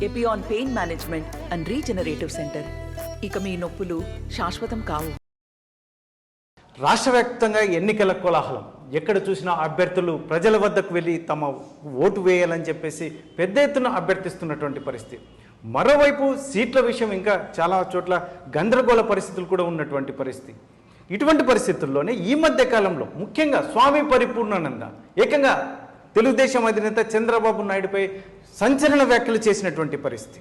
Epione pain management and regenerative centre. ఇక మీ నొప్పులు శాశ్వతం కావు. రాష్ట్ర వ్యాప్తంగా ఎన్నికల కోలాహలం. ఎక్కడ చూసినా అభ్యర్థులు ప్రజల వద్దకు వెళ్ళి తమ ఓటు వేయాలని చెప్పేసి పెద్ద ఎత్తున అభ్యర్థిస్తున్నటువంటి పరిస్థితి. మరోవైపు సీట్ల విషయం ఇంకా చాలా చోట్ల గందరగోళ పరిస్థితులు కూడా ఉన్నటువంటి పరిస్థితి. ఇటువంటి పరిస్థితుల్లోనే ఈ మధ్య కాలంలో ముఖ్యంగా స్వామి పరిపూర్ణానంద ఏకంగా తెలుగుదేశం అధినేత చంద్రబాబు నాయుడుపై సంచలన వ్యాఖ్యలు చేసినటువంటి పరిస్థితి.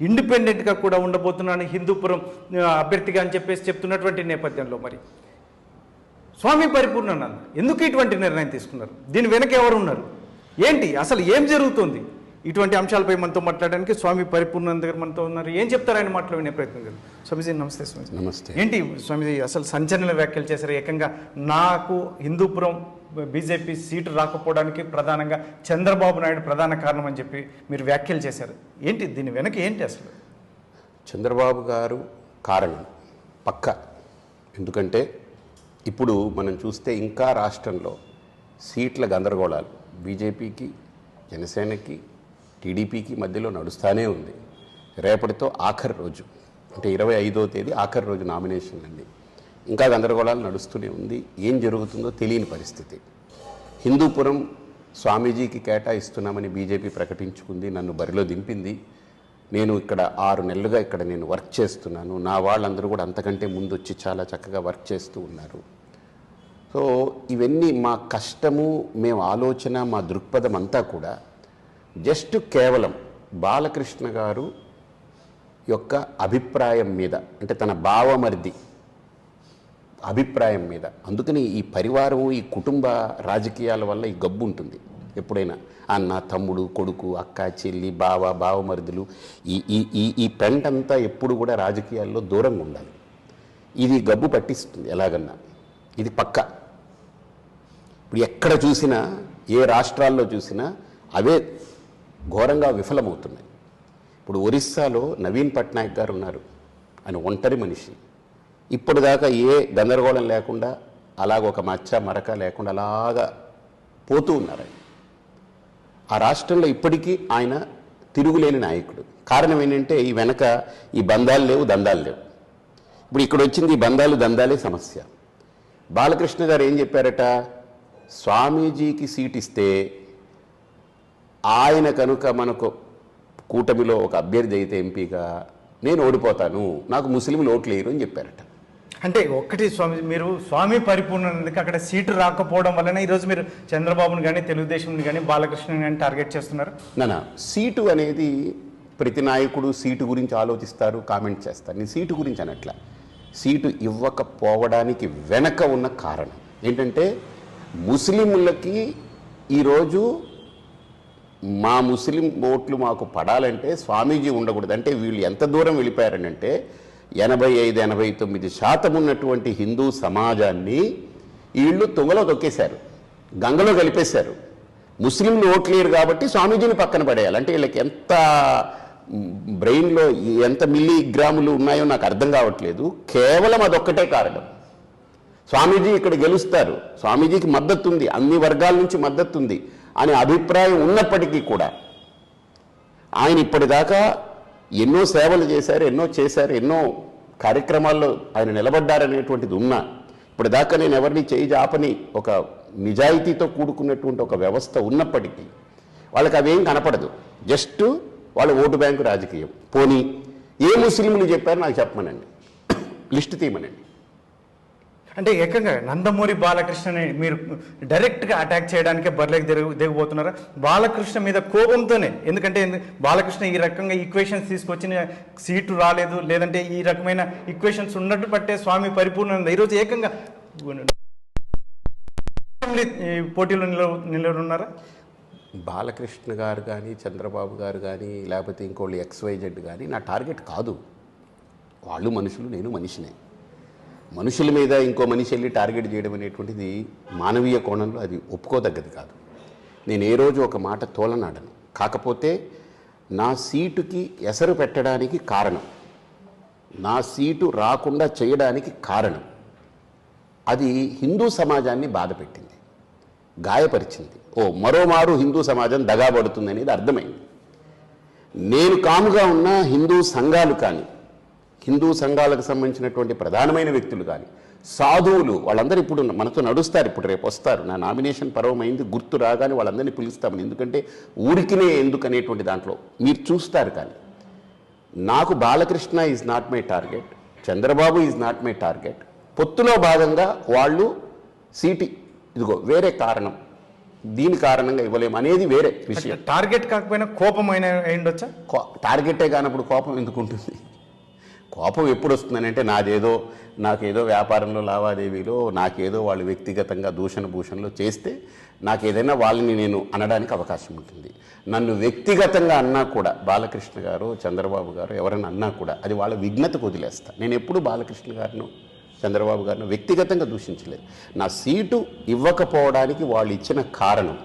ఇండిపెండెంట్గా కూడా ఉండబోతున్నాను హిందూపురం అభ్యర్థిగా అని చెప్పేసి చెప్తున్నటువంటి నేపథ్యంలో మరి స్వామి పరిపూర్ణానంద ఎందుకు ఇటువంటి నిర్ణయం తీసుకున్నారు? దీని వెనక ఎవరు ఉన్నారు? ఏంటి అసలు ఏం జరుగుతుంది? ఇటువంటి అంశాలపై మనతో మాట్లాడడానికి స్వామి పరిపూర్ణానంద గారు మనతో ఉన్నారు. ఏం చెప్తారు ఆయన మాటలు వినే ప్రయత్నం కదా. స్వామిజీ నమస్తే. స్వామిజీ నమస్తే. ఏంటి స్వామిజీ అసలు సంచలన వ్యాఖ్యలు చేశారు? ఏకంగా నాకు హిందూపురం బీజేపీ సీటు రాకపోవడానికి ప్రధానంగా చంద్రబాబు నాయుడు ప్రధాన కారణం అని చెప్పి మీరు వ్యాఖ్యలు చేశారు. ఏంటి దీని వెనక ఏంటి అసలు? చంద్రబాబు గారు కారణం పక్క. ఎందుకంటే ఇప్పుడు మనం చూస్తే ఇంకా రాష్ట్రంలో సీట్ల గందరగోళాలు బీజేపీకి, జనసేనకి, టీడీపీకి మధ్యలో నడుస్తూనే ఉంది. రేపటితో ఆఖరి రోజు, అంటే 25వ తేదీ ఆఖరి రోజు నామినేషన్ అండి. ఇంకా గందరగోళాలు నడుస్తూనే ఉంది. ఏం జరుగుతుందో తెలియని పరిస్థితి. హిందూపురం స్వామీజీకి కేటాయిస్తున్నామని బీజేపీ ప్రకటించుకుంది, నన్ను బరిలో దింపింది. నేను ఇక్కడ 6 నెలలుగా ఇక్కడ నేను వర్క్ చేస్తున్నాను. నా వాళ్ళందరూ కూడా అంతకంటే ముందు వచ్చి చాలా చక్కగా వర్క్ చేస్తూ ఉన్నారు. సో ఇవన్నీ మా కష్టము, మేము ఆలోచన, మా దృక్పథం అంతా కూడా జస్ట్ కేవలం బాలకృష్ణ గారు యొక్క అభిప్రాయం మీద, అంటే తన బావమరిది అభిప్రాయం మీద. అందుకని ఈ పరివారం, ఈ కుటుంబ రాజకీయాల వల్ల ఈ గబ్బు ఉంటుంది. ఎప్పుడైనా అన్న, తమ్ముడు, కొడుకు, అక్క, చెల్లి, బావమరుదులు, ఈ ఈ ఈ ఈ పెంటంతా ఎప్పుడు కూడా రాజకీయాల్లో దూరంగా ఉండాలి. ఇది గబ్బు పట్టిస్తుంది ఎలాగన్నా. ఇది పక్క. ఇప్పుడు ఎక్కడ చూసినా, ఏ రాష్ట్రాల్లో చూసినా అవే ఘోరంగా విఫలమవుతున్నాయి. ఇప్పుడు ఒరిస్సాలో నవీన్ పట్నాయక్ గారు ఉన్నారు. ఆయన ఒంటరి మనిషి. ఇప్పటిదాకా ఏ గందరగోళం లేకుండా, అలాగ ఒక మచ్చ మరక లేకుండా అలాగా పోతూ ఉన్నారు ఆయన. ఆ రాష్ట్రంలో ఇప్పటికీ ఆయన తిరుగులేని నాయకుడు. కారణం ఏంటంటే ఈ వెనక ఈ బంధాలు లేవు, దందాలు లేవు. ఇప్పుడు ఇక్కడ వచ్చింది ఈ బంధాలు దందాలే సమస్య. బాలకృష్ణ గారు ఏం చెప్పారట? స్వామీజీకి సీట్ ఇస్తే ఆయన కనుక మనకు కూటమిలో ఒక అభ్యర్థి అయితే ఎంపీగా నేను ఓడిపోతాను, నాకు ముస్లింలు ఓట్లు వేయరు అని చెప్పారట. అంటే ఒక్కటి స్వామి, మీరు స్వామి పరిపూర్ణానందకి అక్కడ సీటు రాకపోవడం వలన ఈరోజు మీరు చంద్రబాబుని కానీ, తెలుగుదేశంని కానీ, బాలకృష్ణని కానీ టార్గెట్ చేస్తున్నారు. నా సీటు అనేది ప్రతి నాయకుడు సీటు గురించి ఆలోచిస్తారు, కామెంట్ చేస్తారు. నేను సీటు గురించి అనట్లా. సీటు ఇవ్వకపోవడానికి వెనక ఉన్న కారణం ఏంటంటే, ముస్లింలకి ఈరోజు మా ముస్లిం ఓట్లు మాకు పడాలంటే స్వామీజీ ఉండకూడదు. అంటే వీళ్ళు ఎంత దూరం వెళ్ళిపోయారనంటే 85-89% ఉన్నటువంటి హిందూ సమాజాన్ని వీళ్ళు తుంగలో తొక్కేశారు, గంగలో కలిపేశారు. ముస్లింలు ఓట్లేరు కాబట్టి స్వామీజీని పక్కన పడేయాలి. అంటే వీళ్ళకి ఎంత బ్రెయిన్లో ఎంత మిల్లీగ్రాములు ఉన్నాయో నాకు అర్థం కావట్లేదు. కేవలం అదొక్కటే కారణం. స్వామీజీ ఇక్కడ గెలుస్తారు, స్వామీజీకి మద్దతు ఉంది, అన్ని వర్గాల నుంచి మద్దతు ఉంది అనే అభిప్రాయం ఉన్నప్పటికీ కూడా ఆయన ఇప్పటిదాకా ఎన్నో సేవలు చేశారు, ఎన్నో చేశారు, ఎన్నో కార్యక్రమాల్లో ఆయన నిలబడ్డారనేటువంటిది ఉన్నా ఇప్పటిదాకా నేను ఎవరిని చేయి జాపని ఒక నిజాయితీతో కూడుకున్నటువంటి ఒక వ్యవస్థ ఉన్నప్పటికీ వాళ్ళకి అవేం కనపడదు. జస్ట్ వాళ్ళ ఓటు బ్యాంకు రాజకీయం. పోనీ ఏ ముస్లింలు చెప్పారు నాకు చెప్పమనండి, లిస్ట్ తీయమనండి. అంటే ఏకంగా నందమూరి బాలకృష్ణని మీరు డైరెక్ట్గా అటాక్ చేయడానికే బరిలోకి దిగబోతున్నారా? బాలకృష్ణ మీద కోపంతోనే, ఎందుకంటే బాలకృష్ణ ఈ రకంగా ఈక్వేషన్స్ తీసుకొచ్చిన సీటు రాలేదు, లేదంటే ఈ రకమైన ఈక్వేషన్స్ ఉన్నట్టు పట్టే స్వామి పరిపూర్ణానంద ఈరోజు ఏకంగా పోటీలో నిలవనున్నారా? బాలకృష్ణ గారు కానీ, చంద్రబాబు గారు కానీ, లేకపోతే ఇంకోళ్ళు XYZ కానీ నా టార్గెట్ కాదు. వాళ్ళు మనుషులు, నేను మనిషినే. మనుషుల మీద ఇంకో మనిషి వెళ్ళి టార్గెట్ చేయడం అనేటువంటిది మానవీయ కోణంలో అది ఒప్పుకోదగ్గది కాదు. నేను ఏ రోజు ఒక మాట తోలనాడను. కాకపోతే నా సీటుకి ఎసరు పెట్టడానికి కారణం, నా సీటు రాకుండా చేయడానికి కారణం, అది హిందూ సమాజాన్ని బాధపెట్టింది, గాయపరిచింది. మరోమారు హిందూ సమాజం దగాబడుతుంది అనేది అర్థమైంది. నేను కాముగా ఉన్న హిందూ సంఘాలు కానీ, హిందూ సంఘాలకు సంబంధించినటువంటి ప్రధానమైన వ్యక్తులు కానీ, సాధువులు వాళ్ళందరూ ఇప్పుడు మనతో నడుస్తారు, ఇప్పుడు రేపు వస్తారు. నా నామినేషన్ పర్వమైంది, గుర్తు రాగానే వాళ్ళందరినీ పిలుస్తామని. ఎందుకంటే ఊరికినే ఎందుకు అనేటువంటి దాంట్లో మీరు చూస్తారు. కానీ నాకు Balakrishna is not my target, Chandrababu is not my target. పొత్తులో భాగంగా వాళ్ళు సీటు ఇదిగో వేరే కారణం, దీని కారణంగా ఇవ్వలేము అనేది వేరే విషయం. టార్గెట్ కాకపోయినా కోపమైన అయిండొచ్చా? టార్గెటే కానప్పుడు కోపం ఎందుకు ఉంటుంది? కోపం ఎప్పుడు వస్తుందనంటే నాకేదో వ్యాపారంలో లావాదేవీలో నాకేదో వాళ్ళు వ్యక్తిగతంగా భూషణలో చేస్తే నాకు ఏదైనా వాళ్ళని నేను అనడానికి అవకాశం ఉంటుంది. నన్ను వ్యక్తిగతంగా అన్నా కూడా, బాలకృష్ణ గారు చంద్రబాబు గారు ఎవరైనా అన్నా కూడా అది వాళ్ళ విఘ్నతకు వదిలేస్తా. నేను ఎప్పుడు బాలకృష్ణ గారిను చంద్రబాబు గారిని వ్యక్తిగతంగా దూషించలేదు. నా సీటు ఇవ్వకపోవడానికి వాళ్ళు ఇచ్చిన కారణం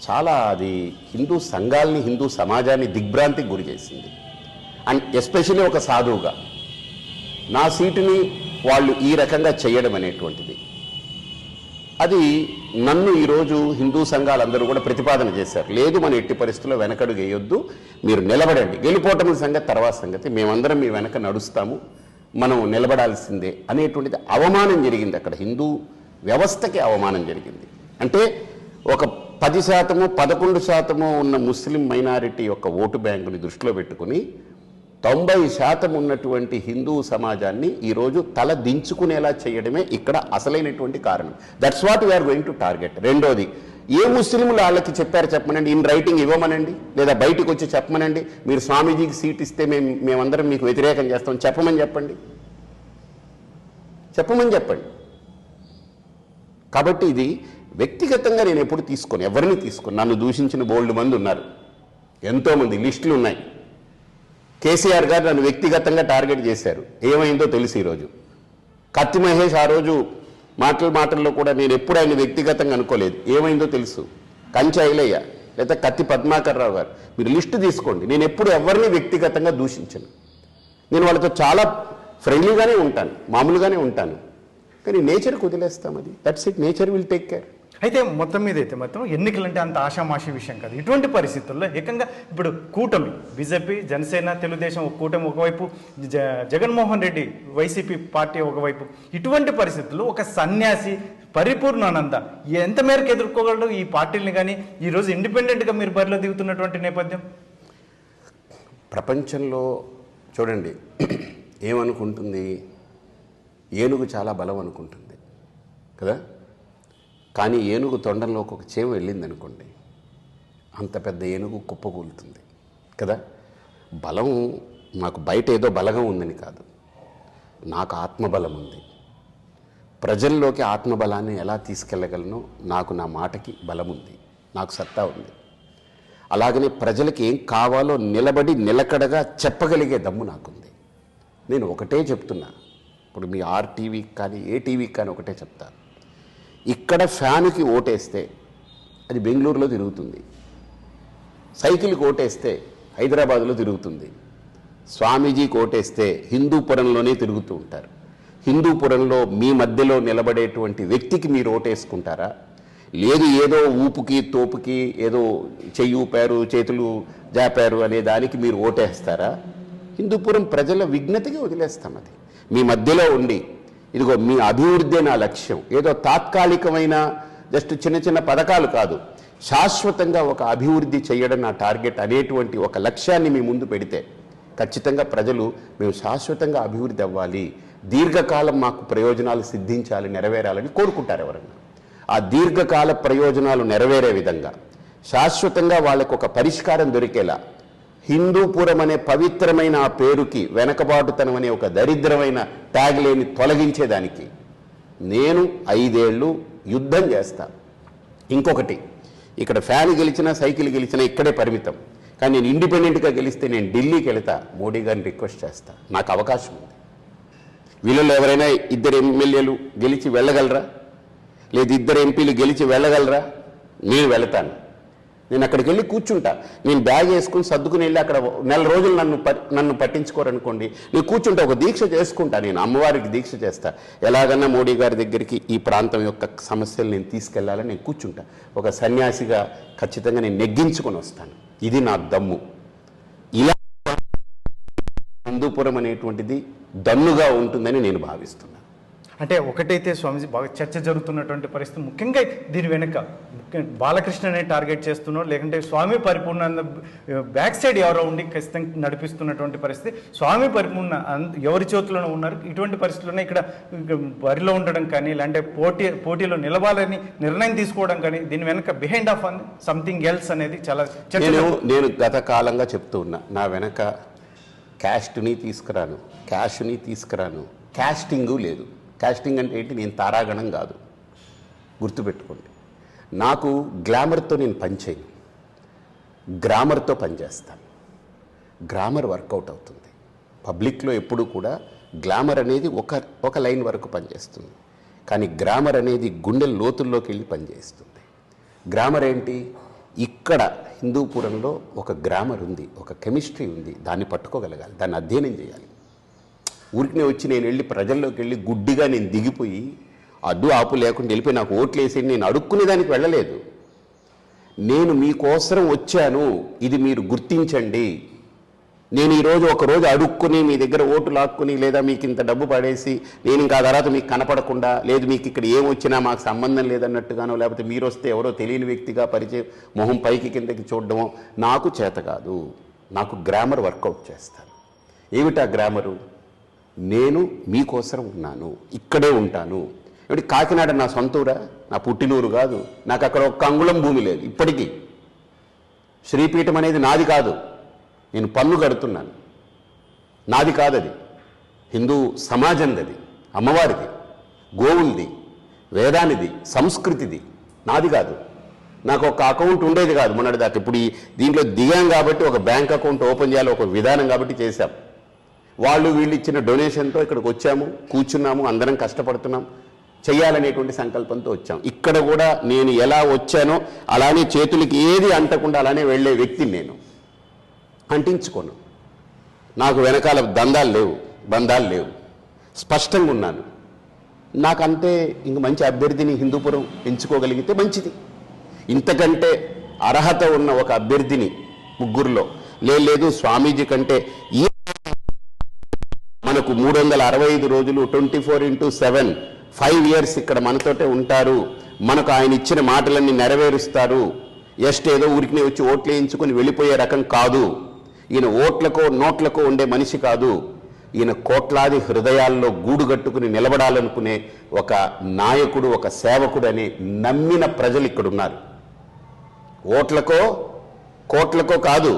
చాలా, అది హిందూ సంఘాలని, హిందూ సమాజాన్ని దిగ్భ్రాంతికి గురి చేసింది. అండ్ ఎస్పెషల్లీ ఒక సాధువుగా నా సీటుని వాళ్ళు ఈ రకంగా చేయడం అనేటువంటిది, అది నన్ను ఈరోజు హిందూ సంఘాలందరూ కూడా ప్రతిపాదన చేశారు. లేదు, మన ఎట్టి పరిస్థితుల్లో వెనకడుగు వేయొద్దు, మీరు నిలబడండి, గెలిపోవటం సంగతి తర్వాత సంగతి, మేమందరం మీ వెనక నడుస్తాము, మనం నిలబడాల్సిందే అనేటువంటిది అవమానం జరిగింది. అక్కడ హిందూ వ్యవస్థకి అవమానం జరిగింది. అంటే ఒక 10%, 11% ఉన్న ముస్లిం మైనారిటీ యొక్క ఓటు బ్యాంకుని దృష్టిలో పెట్టుకుని 90% ఉన్నటువంటి హిందూ సమాజాన్ని ఈరోజు తల దించుకునేలా చేయడమే ఇక్కడ అసలైనటువంటి కారణం. That's what we are going to target. రెండోది, ఏ ముస్లింలు వాళ్ళకి చెప్పారు చెప్పమనండి, ఇన్ రైటింగ్ ఇవ్వమనండి, లేదా బయటకు వచ్చి చెప్పమనండి, మీరు స్వామీజీకి సీట్ ఇస్తే మేమందరం మీకు వ్యతిరేకం చేస్తాం చెప్పమని చెప్పండి. కాబట్టి ఇది వ్యక్తిగతంగా నేను ఎప్పుడు ఎవరిని తీసుకోను. నన్ను దూషించిన బోల్డ్ మంది ఉన్నారు, ఎంతోమంది లిస్టులు ఉన్నాయి. కేసీఆర్ గారు నన్ను వ్యక్తిగతంగా టార్గెట్ చేశారు, ఏమైందో తెలుసు. ఈరోజు కత్తి మహేష్ ఆ రోజు మాటల్లో కూడా నేను ఎప్పుడు ఆయన వ్యక్తిగతంగా అనుకోలేదు, ఏమైందో తెలుసు. కంచె ఐలయ్య లేదా కత్తి పద్మాకర్ రావు గారు, మీరు లిస్టు తీసుకోండి. నేను ఎప్పుడు ఎవరిని వ్యక్తిగతంగా దూషించను. నేను వాళ్ళతో చాలా ఫ్రెండ్లీగానే ఉంటాను, మామూలుగానే ఉంటాను. కానీ నేచర్కి వదిలేస్తాం, అది that's it, nature will take care. అయితే మొత్తం మీద మాత్రం ఎన్నికలంటే అంత ఆషామాషి విషయం కాదు. ఇటువంటి పరిస్థితుల్లో ఏకంగా ఇప్పుడు కూటమి, బీజేపీ, జనసేన, తెలుగుదేశం కూటమి ఒకవైపు, జగన్మోహన్ రెడ్డి వైసీపీ పార్టీ ఒకవైపు, ఇటువంటి పరిస్థితుల్లో ఒక సన్యాసి పరిపూర్ణానంద ఎంత మేరకు ఎదుర్కోగలడు ఈ పార్టీలని? కానీ ఈరోజు ఇండిపెండెంట్గా మీరు బరిలో దిగుతున్నటువంటి నేపథ్యం ప్రపంచంలో చూడండి, ఏమనుకుంటుంది, ఏనుగు చాలా బలం అనుకుంటుంది కదా. కానీ ఏనుగు తొండంలోకి ఒక చేమ వెళ్ళింది అనుకోండి, అంత పెద్ద ఏనుగు కుప్పకూలుతుంది కదా. బలం నాకు బయట ఏదో బలంగా ఉందని కాదు, నాకు ఆత్మబలం ఉంది. ప్రజల్లోకి ఆత్మబలాన్ని ఎలా తీసుకెళ్ళగలను, నాకు నా మాటకి బలం ఉంది, నాకు సత్తా ఉంది. అలాగనే ప్రజలకి ఏం కావాలో నిలబడి నిలకడగా చెప్పగలిగే దమ్ము నాకుంది. నేను ఒకటే చెప్తున్నా, ఇప్పుడు మీ ఆర్టీవీకి కానీ ఏ టీవీకి కానీ ఒకటే చెప్తాను, ఇక్కడ ఫ్యాన్కి ఓటేస్తే అది బెంగళూరులో తిరుగుతుంది, సైకిల్కి ఓటేస్తే హైదరాబాద్లో తిరుగుతుంది, స్వామీజీకి ఓటేస్తే హిందూపురంలోనే తిరుగుతూ ఉంటారు. హిందూపురంలో మీ మధ్యలో నిలబడేటువంటి వ్యక్తికి మీరు ఓటేసుకుంటారా? లేదు ఏదో ఊపుకి తోపుకి ఏదో చెయ్యి ఊపారు చేతులు జాపారు అనే దానికి మీరు ఓటేస్తారా? హిందూపురం ప్రజల విఘ్నతకి వదిలేస్తాం. అది మీ మధ్యలో ఉండి, ఇదిగో మీ అభివృద్ధి నా లక్ష్యం, ఏదో తాత్కాలికమైన జస్ట్ చిన్న చిన్న పథకాలు కాదు, శాశ్వతంగా ఒక అభివృద్ధి చేయడం నా టార్గెట్ అనేటువంటి ఒక లక్ష్యాన్ని మీ ముందు పెడితే ఖచ్చితంగా ప్రజలు మేము శాశ్వతంగా అభివృద్ధి అవ్వాలి, దీర్ఘకాలం మాకు ప్రయోజనాలు సిద్ధించాలి, నెరవేరాలని కోరుకుంటారు ఎవరన్నా. ఆ దీర్ఘకాల ప్రయోజనాలు నెరవేరే విధంగా శాశ్వతంగా వాళ్ళకు ఒక పరిష్కారం దొరికేలా హిందూపురం అనే పవిత్రమైన ఆ పేరుకి వెనకబాటుతనం అనే ఒక దరిద్రమైన ట్యాగ్ లేని తొలగించేదానికి నేను 5 ఏళ్ళు యుద్ధం చేస్తా. ఇంకొకటి, ఇక్కడ ఫ్యాన్ గెలిచినా సైకిల్ గెలిచినా ఇక్కడే పరిమితం. కానీ నేను ఇండిపెండెంట్గా గెలిస్తే నేను ఢిల్లీకి వెళతా, మోడీ గారిని రిక్వెస్ట్ చేస్తా, నాకు అవకాశం ఉంది. వీళ్ళలో ఎవరైనా 2 ఎమ్మెల్యేలు గెలిచి వెళ్ళగలరా? లేదు 2 ఎంపీలు గెలిచి వెళ్ళగలరా? నేను వెళతాను. నేను అక్కడికి వెళ్ళి కూర్చుంటా. నేను బ్యాగ్ వేసుకుని సర్దుకుని వెళ్ళి అక్కడ నెల రోజులు నన్ను పట్టించుకోరనుకోండి, నేను కూర్చుంటా, ఒక దీక్ష చేసుకుంటా. నేను అమ్మవారికి దీక్ష చేస్తా, ఎలాగన్నా మోడీ గారి దగ్గరికి ఈ ప్రాంతం యొక్క సమస్యలు నేను తీసుకెళ్లాలని నేను కూర్చుంటా. ఒక సన్యాసిగా ఖచ్చితంగా నేను నెగ్గించుకొని వస్తాను. ఇది నా దమ్ము. హిందూపురం అనేటువంటిది దన్నుగా ఉంటుందని నేను భావిస్తున్నాను. అంటే ఒకటైతే స్వామీజీ బాగా చర్చ జరుగుతున్నటువంటి పరిస్థితి, ముఖ్యంగా దీని వెనుక బాలకృష్ణనే టార్గెట్ చేస్తున్నారో లేకుంటే స్వామి పరిపూర్ణానంద బ్యాక్ సైడ్ ఎవరో ఉండి ఖచ్చితంగా నడిపిస్తున్నటువంటి పరిస్థితి, స్వామి పరిపూర్ణ ఎవరి చేతుల్లోనే ఉన్నారు. ఇటువంటి పరిస్థితుల్లోనే ఇక్కడ బరిలో ఉండడం కానీ, లేదంటే పోటీలో నిలవాలని నిర్ణయం తీసుకోవడం కానీ, దీని వెనుక బిహైండ్ ఆఫ్ సంథింగ్ ఎల్స్ అనేది చాలా నేను గత కాలంగా చెప్తూ ఉన్నా, నా వెనక క్యాస్ట్ని తీసుకురాను, క్యాష్ని తీసుకురాను, క్యాస్టింగు లేదు. క్యాస్టింగ్ అంటే ఏంటి? నేను తారాగణం కాదు, గుర్తుపెట్టుకోండి. నాకు గ్లామర్తో నేను పనిచేయను, గ్రామర్తో పనిచేస్తాను. గ్రామర్ వర్కౌట్ అవుతుంది. పబ్లిక్లో ఎప్పుడు కూడా గ్లామర్ అనేది ఒక లైన్ వరకు పనిచేస్తుంది, కానీ గ్రామర్ అనేది గుండె లోతుల్లోకి వెళ్ళి పనిచేస్తుంది. గ్రామర్ ఏంటి? ఇక్కడ హిందూపురంలో ఒక గ్రామర్ ఉంది, ఒక కెమిస్ట్రీ ఉంది, దాన్ని పట్టుకోగలగాలి, దాన్ని అధ్యయనం చేయాలి. ఊరికి వచ్చి నేను వెళ్ళి ప్రజల్లోకి వెళ్ళి గుడ్డిగా నేను దిగిపోయి అడ్డు ఆపు లేకుండా వెళ్ళిపోయి నాకు ఓట్లు వేసి నేను అడుక్కునే దానికి వెళ్ళలేదు. నేను మీకోసం వచ్చాను, ఇది మీరు గుర్తించండి. నేను ఈరోజు ఒకరోజు అడుక్కుని మీ దగ్గర ఓటు లాక్కుని, లేదా మీకు ఇంత డబ్బు పడేసి నేను ఇంకా తర్వాత మీకు కనపడకుండా, లేదు మీకు ఇక్కడ ఏమొచ్చినా మాకు సంబంధం లేదన్నట్టుగానో, లేకపోతే మీరు వస్తే ఎవరో తెలియని వ్యక్తిగా పరిచయం మొహం పైకి కిందకి చూడడమో నాకు చేత కాదు. నాకు గ్రామర్ వర్కౌట్ చేస్తాను. ఏమిటా గ్రామరు? నేను మీకోసం ఉన్నాను, ఇక్కడే ఉంటాను. ఏమిటి కాకినాడ నా సొంతూరా, నా పుట్టినూరు కాదు. నాకు అక్కడ ఒక్క అంగుళం భూమి లేదు ఇప్పటికీ. శ్రీపీఠం అనేది నాది కాదు, నేను పన్ను కడుతున్నాను. నాది కాదది, హిందూ సమాజంది, అది అమ్మవారిది, గోవులది, వేదానిది, సంస్కృతిది, నాది కాదు. నాకు ఒక అకౌంట్ ఉండేది కాదు మొన్నటిదాకా. ఇప్పుడు దీంట్లో దిగాం కాబట్టి ఒక బ్యాంక్ అకౌంట్ ఓపెన్ చేయాలి, ఒక విధానం కాబట్టి చేశాం. వాళ్ళు వీళ్ళు ఇచ్చిన డొనేషన్తో ఇక్కడికి వచ్చాము, కూర్చున్నాము, అందరం కష్టపడుతున్నాం, చెయ్యాలనేటువంటి సంకల్పంతో వచ్చాం. ఇక్కడ కూడా నేను ఎలా వచ్చానో అలానే చేతులకి ఏది అంటకుండా అలానే వెళ్ళే వ్యక్తిని నేను. అంటించుకోను. నాకు వెనకాల దందాలు లేవు, బంధాలు లేవు, స్పష్టంగా ఉన్నాను. నాకంటే ఇంక మంచి అభ్యర్థిని హిందూపురం ఎంచుకోగలిగితే మంచిది. ఇంతకంటే అర్హత ఉన్న ఒక అభ్యర్థిని ముగ్గురులో లేదు స్వామీజీ కంటే ఈ మనకు 365 రోజులు 24/7 5 years ఇక్కడ మనతోటే ఉంటారు, మనకు ఆయన ఇచ్చిన మాటలన్నీ నెరవేరుస్తారు. ఏదో ఊరికి వచ్చి ఓట్లు వేయించుకొని వెళ్ళిపోయే రకం కాదు. ఈయన ఓట్లకో నోట్లకో ఉండే మనిషి కాదు. ఈయన కోట్లాది హృదయాల్లో గూడుగట్టుకుని నిలబడాలనుకునే ఒక నాయకుడు, ఒక సేవకుడు అనే నమ్మిన ప్రజలు ఇక్కడ ఉన్నారు. ఓట్లకో కోట్లకో కాదు,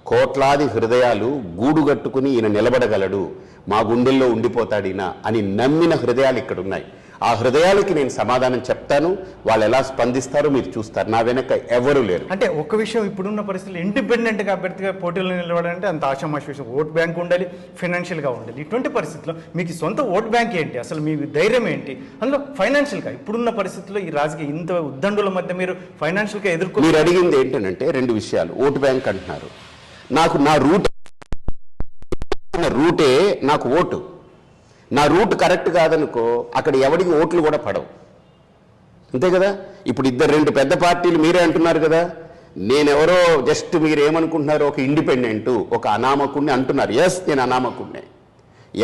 కోట్లాది హృదయాలు గూడుగట్టుకుని ఈయన నిలబడగలడు, మా గుండెల్లో ఉండిపోతాడు ఈయన అని నమ్మిన హృదయాలు ఇక్కడ ఉన్నాయి. ఆ హృదయాలకి నేను సమాధానం చెప్తాను. వాళ్ళు ఎలా స్పందిస్తారో మీరు చూస్తారు. నా వెనక ఎవరు లేరు. అంటే ఒక విషయం, ఇప్పుడున్న పరిస్థితులు ఇండిపెండెంట్గా అభ్యర్థిగా పోటీలో నిలబడాలంటే అంత ఆషామాషి విషయం. ఓట్ బ్యాంక్ ఉండాలి, ఫైనాన్షియల్గా ఉండాలి. ఇటువంటి పరిస్థితుల్లో మీకు సొంత ఓట్ బ్యాంక్ ఏంటి, అసలు మీ ధైర్యం ఏంటి, అందులో ఫైనాన్షియల్గా ఇప్పుడున్న పరిస్థితుల్లో ఈ రాజకీయ ఇంత ఉద్దండుల మధ్య మీరు ఫైనాన్షియల్గా మీరు అడిగింది ఏంటంటే 2 విషయాలు. ఓటు బ్యాంక్ అంటున్నారు. నాకు నా రూటే నాకు ఓటు. నా రూట్ కరెక్ట్ కాదనుకో అక్కడ ఎవరికి ఓట్లు కూడా పడవు, అంతే కదా. ఇప్పుడు 2 పెద్ద పార్టీలు మీరే అంటున్నారు కదా, నేనెవరో జస్ట్ మీరు ఏమనుకుంటున్నారు, ఒక ఇండిపెండెంట్, ఒక అనామకుడిని అంటున్నారు. ఎస్, నేను అనామకుడినే.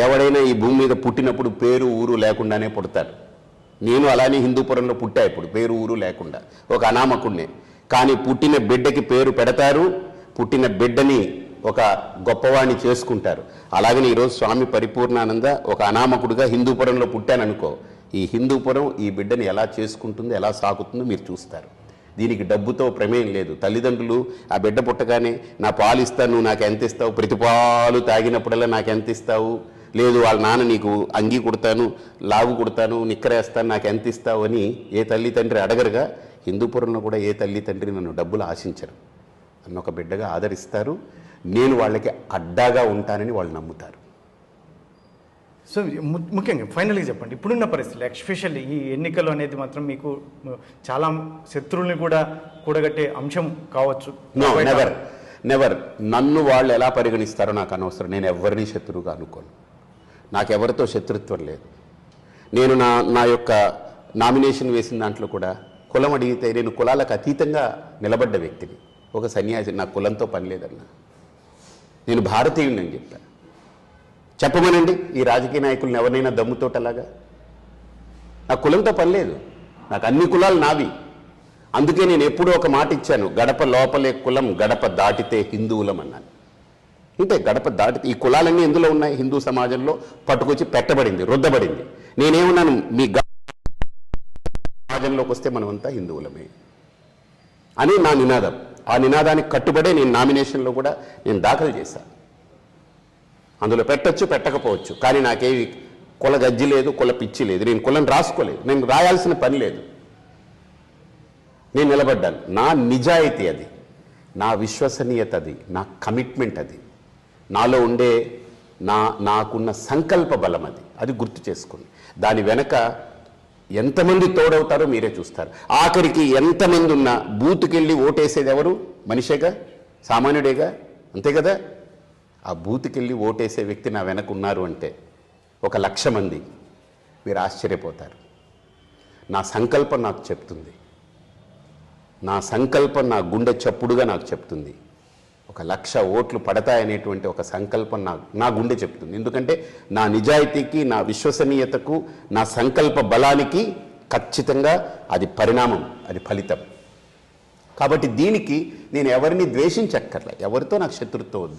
ఎవడైనా ఈ భూమి మీద పుట్టినప్పుడు పేరు ఊరు లేకుండానే పుడతారు. నేను అలానే హిందూపురంలో పుట్టా, ఇప్పుడు పేరు ఊరు లేకుండా ఒక అనామకుడినే. కానీ పుట్టిన బిడ్డకి పేరు పెడతారు, పుట్టిన బిడ్డని ఒక గొప్పవాణ్ణి చేసుకుంటారు. అలాగని ఈరోజు స్వామి పరిపూర్ణానంద ఒక అనామకుడిగా హిందూపురంలో పుట్టాననుకో, ఈ హిందూపురం ఈ బిడ్డని ఎలా చేసుకుంటుందో, ఎలా సాగుతుందో మీరు చూస్తారు. దీనికి డబ్బుతో ప్రమేయం లేదు. తల్లిదండ్రులు ఆ బిడ్డ పుట్టగానే నా పాలు ఇస్తాను, నువ్వు నాకు ఎంత ఇస్తావు, ప్రతి పాలు తాగినప్పుడల్లా నాకు ఎంత ఇస్తావు, లేదు వాళ్ళ నాన్న నీకు అంగీ కుడతాను, లావు కుడతాను, నిక్కరేస్తాను, నాకు ఎంత ఇస్తావు అని ఏ తల్లి తండ్రి అడగరుగా. హిందూపురంలో కూడా ఏ తల్లి తండ్రి నన్ను డబ్బులు ఆశించరు, నన్ను ఒక బిడ్డగా ఆదరిస్తారు. నేను వాళ్ళకి అడ్డాగా ఉంటానని వాళ్ళు నమ్ముతారు. సో ముఖ్యంగా ఫైనల్గా చెప్పండి, ఇప్పుడున్న పరిస్థితులు ఎస్పెషల్లీ ఈ ఎన్నికలు అనేది మాత్రం మీకు చాలా శత్రువుల్ని కూడా కూడగట్టే అంశం కావచ్చు. నెవర్. నన్ను వాళ్ళు ఎలా పరిగణిస్తారో నాకు అనవసరం. నేను ఎవరిని శత్రువుగా అనుకోను. నాకెవరితో శత్రుత్వం లేదు. నేను నా యొక్క నామినేషన్ వేసిన దాంట్లో కూడా కులం అడిగితే నేను కులాలకు అతీతంగా నిలబడ్డ వ్యక్తిని, ఒక సన్యాసి. నా కులంతో పని లేదన్నా. నేను భారతీయుడిని అని చెప్పాను. చెప్పమనండి ఈ రాజకీయ నాయకులను ఎవరినైనా దమ్ముతోటలాగా. నాకు కులంతో పని లేదు, నాకు అన్ని కులాలు నావి. అందుకే నేను ఎప్పుడూ ఒక మాట ఇచ్చాను, గడప లోపలే కులం, గడప దాటితే హిందువులం అన్నాను. ఇంతే, గడప దాటితే ఈ కులాలన్నీ ఎందులో ఉన్నాయి? హిందూ సమాజంలో పట్టుకొచ్చి పెట్టబడింది, రుద్దబడింది. నేనేమన్నాను, మీ సమాజంలోకి వస్తే మనమంతా హిందువులమే అని నా నినాదం. ఆ నినాదానికి కట్టుబడే నేను నామినేషన్లో కూడా నేను దాఖలు చేశాను. అందులో పెట్టచ్చు, పెట్టకపోవచ్చు, కానీ నాకేవి కుల గజ్జి లేదు, కుల పిచ్చి లేదు. నేను కులం రాసుకోలేదు, నేను రాయాల్సిన పని లేదు. నేను నిలబడ్డాను. నా నిజాయితీ అది, నా విశ్వసనీయత అది, నా కమిట్మెంట్ అది, నాలో ఉండే నాకున్న సంకల్ప బలం అది. అది గుర్తు చేసుకోండి. దాని వెనక ఎంతమంది తోడవుతారో మీరే చూస్తారు. ఆఖరికి ఎంతమంది ఉన్నా బూతుకెళ్ళి ఓటేసేది ఎవరు? మనిషేగా, సామాన్యుడేగా, అంతే కదా. ఆ బూతుకెళ్ళి ఓటేసే వ్యక్తి నా వెనక ఉన్నారు అంటే 1,00,000 మంది. మీరు ఆశ్చర్యపోతారు. నా సంకల్పం నాకు చెప్తుంది, నా సంకల్పం నా గుండె చప్పుడుగా నాకు చెప్తుంది. 1,00,000 ఓట్లు పడతాయనేటువంటి ఒక సంకల్పం నా గుండె చెప్తుంది. ఎందుకంటే నా నిజాయితీకి, నా విశ్వసనీయతకు, నా సంకల్ప బలానికి ఖచ్చితంగా అది పరిణామం, అది ఫలితం. కాబట్టి దీనికి నేను ఎవరిని ద్వేషించక్కర్లే, ఎవరితో నాకు శత్రుత్వం వద్దు.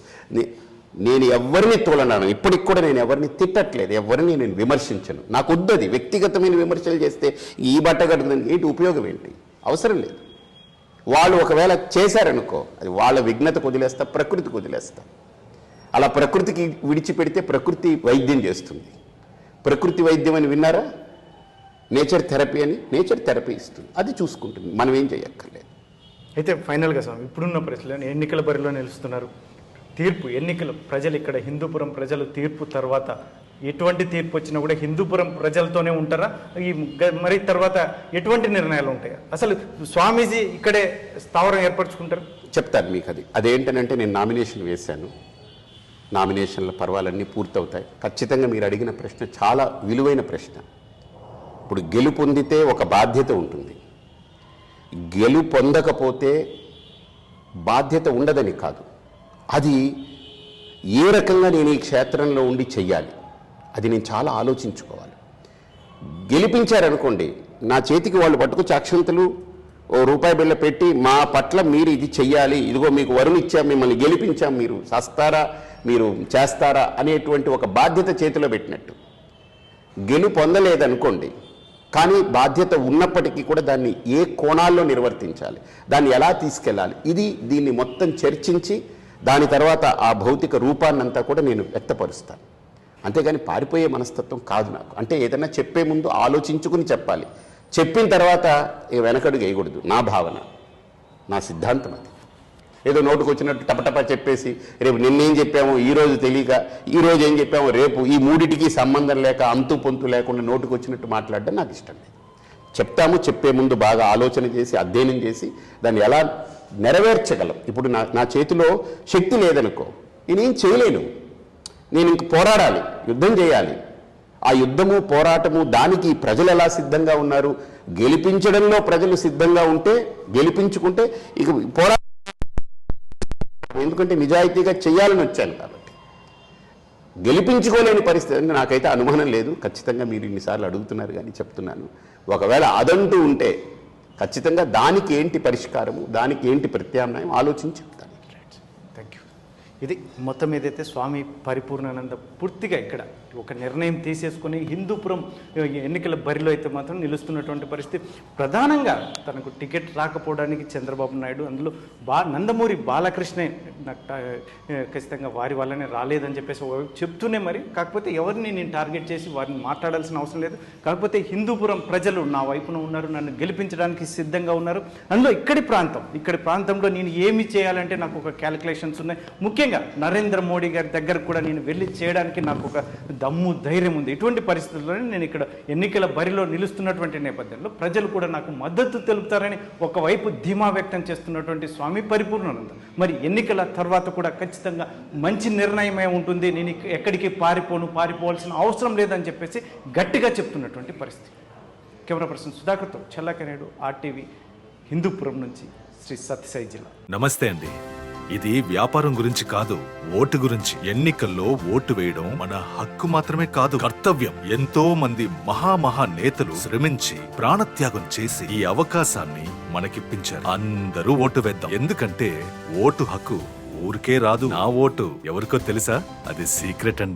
నేను ఎవరిని తోలనాను, ఇప్పటికి కూడా నేను ఎవరిని తిట్టట్లేదు, ఎవరిని నేను విమర్శించను. నాకు వద్దది. వ్యక్తిగతమైన విమర్శలు చేస్తే ఈ బట్ట కట్టుకుని ఏంటి ఉపయోగం ఏంటి? అవసరం లేదు. వాళ్ళు ఒకవేళ చేశారనుకో, అది వాళ్ళ విఘ్నతకు వదిలేస్తా, ప్రకృతికి వదిలేస్తా. అలా ప్రకృతికి విడిచిపెడితే ప్రకృతి వైద్యం చేస్తుంది. ప్రకృతి వైద్యం అని విన్నారా? నేచర్ థెరపీ అని. నేచర్ థెరపీ ఇస్తుంది, అది చూసుకుంటుంది. మనం ఏం చేయక్కర్లేదు. అయితే ఫైనల్గా స్వామి, ఇప్పుడున్న పరిస్థితుల్లో ఎన్నికల బరిలో నిలుస్తున్నారు. తీర్పు, ఎన్నికలు, ప్రజలు ఇక్కడ హిందూపురం ప్రజలు తీర్పు తర్వాత ఎటువంటి తీర్పు వచ్చినా కూడా హిందూపురం ప్రజలతోనే ఉంటారా? మరి తర్వాత ఎటువంటి నిర్ణయాలు ఉంటాయి? అసలు స్వామీజీ ఇక్కడే స్థావరం ఏర్పరచుకుంటారు? చెప్తాను మీకు అది. అదేంటనంటే, నేను నామినేషన్ వేశాను. నామినేషన్ల పర్వాలన్నీ పూర్తవుతాయి. ఖచ్చితంగా మీరు అడిగిన ప్రశ్న చాలా విలువైన ప్రశ్న. ఇప్పుడు గెలుపొందితే ఒక బాధ్యత ఉంటుంది, గెలుపొందకపోతే బాధ్యత ఉండదని కాదు. అది ఏ రకంగా నేను ఈ క్షేత్రంలో ఉండి చెయ్యాలి, అది నేను చాలా ఆలోచించుకోవాలి. గెలిపించారనుకోండి, నా చేతికి వాళ్ళు పట్టుకొచ్చి అక్షంతలు ₹1 బిళ్ళ పెట్టి మా పట్ల మీరు ఇది చెయ్యాలి, ఇదిగో మీకు వరం ఇచ్చాం, మిమ్మల్ని గెలిపించాం, మీరు చేస్తారా, మీరు చేస్తారా అనేటువంటి ఒక బాధ్యత చేతిలో పెట్టినట్టు. గెలుపొందలేదనుకోండి, కానీ బాధ్యత ఉన్నప్పటికీ కూడా దాన్ని ఏ కోణాల్లో నిర్వర్తించాలి, దాన్ని ఎలా తీసుకెళ్ళాలి, దీన్ని మొత్తం చర్చించి దాని తర్వాత ఆ భౌతిక రూపాన్నంతా కూడా నేను వ్యక్తపరుస్తాను. అంతేగాని పారిపోయే మనస్తత్వం కాదు నాకు. అంటే ఏదైనా చెప్పే ముందు ఆలోచించుకుని చెప్పాలి, చెప్పిన తర్వాత వెనకడుగు వేయకూడదు. నా భావన, నా సిద్ధాంతం అది. ఏదో నోటుకు వచ్చినట్టు టపటపా చెప్పేసి రేపు నిన్నేం చెప్పామో ఈరోజు తెలియక, ఈరోజు ఏం చెప్పామో రేపు, ఈ మూడిటికి సంబంధం లేక అంతు పొంతు లేకుండా నోటుకు వచ్చినట్టు మాట్లాడడం నాకు ఇష్టం లేదు. చెప్తాము, చెప్పే ముందు బాగా ఆలోచన చేసి అధ్యయనం చేసి దాన్ని ఎలా నెరవేర్చగలం. ఇప్పుడు నా చేతిలో శక్తి లేదనుకో, నేనేం చేయలేను. నేను ఇంక పోరాడాలి, యుద్ధం చేయాలి. ఆ యుద్ధము, పోరాటము, దానికి ప్రజలు ఎలా సిద్ధంగా ఉన్నారు, గెలిపించడంలో ప్రజలు సిద్ధంగా ఉంటే, గెలిపించుకుంటే ఇక పోరాటం. ఎందుకంటే నిజాయితీగా చేయాలని వచ్చాను కాబట్టి. గెలిపించుకోలేని పరిస్థితి అంటే నాకైతే అనుమానం లేదు. ఖచ్చితంగా మీరు ఇన్నిసార్లు అడుగుతున్నారు కానీ చెప్తున్నాను, ఒకవేళ అదంటూ ఉంటే ఖచ్చితంగా దానికి ఏంటి పరిష్కారము, దానికి ఏంటి ప్రత్యామ్నాయం ఆలోచించి చెప్తాను. Thank you. ఇది మొత్తం ఏదైతే స్వామి పరిపూర్ణానంద పూర్తిగా ఇక్కడ ఒక నిర్ణయం తీసేసుకొని హిందూపురం ఎన్నికల బరిలో అయితే మాత్రం నిలుస్తున్నటువంటి పరిస్థితి. ప్రధానంగా తనకు టికెట్ రాకపోవడానికి చంద్రబాబు నాయుడు, అందులో నందమూరి బాలకృష్ణే ఖచ్చితంగా వారి వల్లనే రాలేదని చెప్పేసి చెప్తూనే, మరి కాకపోతే ఎవరిని నేను టార్గెట్ చేసి వారిని మాట్లాడాల్సిన అవసరం లేదు. కాకపోతే హిందూపురం ప్రజలు నా వైపున ఉన్నారు, నన్ను గెలిపించడానికి సిద్ధంగా ఉన్నారు. అందులో ఇక్కడి ప్రాంతంలో నేను ఏమి చేయాలంటే నాకు ఒక క్యాలిక్యులేషన్స్ ఉన్నాయి. ముఖ్యంగా నరేంద్ర మోడీ గారి దగ్గర కూడా నేను వెళ్ళి చేయడానికి నాకు ఒక దమ్ము, ధైర్యం ఉంది. ఇటువంటి పరిస్థితుల్లోనే నేను ఇక్కడ ఎన్నికల బరిలో నిలుస్తున్నటువంటి నేపథ్యంలో ప్రజలు కూడా నాకు మద్దతు తెలుపుతారని ఒకవైపు ధీమా వ్యక్తం చేస్తున్నటువంటి స్వామి పరిపూర్ణానంద, మరి ఎన్నికల తర్వాత కూడా ఖచ్చితంగా మంచి నిర్ణయమే ఉంటుంది, నేను ఎక్కడికి పారిపోవాల్సిన అవసరం లేదని చెప్పేసి గట్టిగా చెప్తున్నటువంటి పరిస్థితి. కెమెరా పర్సన్ సుధాకర్తో చల్లాకనేడు, RTV, హిందూపురం నుంచి శ్రీ సత్యసాయి జిల్లా. నమస్తే అండి. ఇది వ్యాపారం గురించి కాదు, ఓటు గురించి. ఎన్నికల్లో ఓటు వేయడం మన హక్కు మాత్రమే కాదు, కర్తవ్యం. ఎంతో మంది మహా నేతలు శ్రమించి ప్రాణత్యాగం చేసి ఈ అవకాశాన్ని మనకిప్పించారు. అందరూ ఓటు వేద్దాం, ఎందుకంటే ఓటు హక్కు ఊరికే రాదు. నా ఓటు ఎవరికో తెలుసా? అది సీక్రెట్ అండి.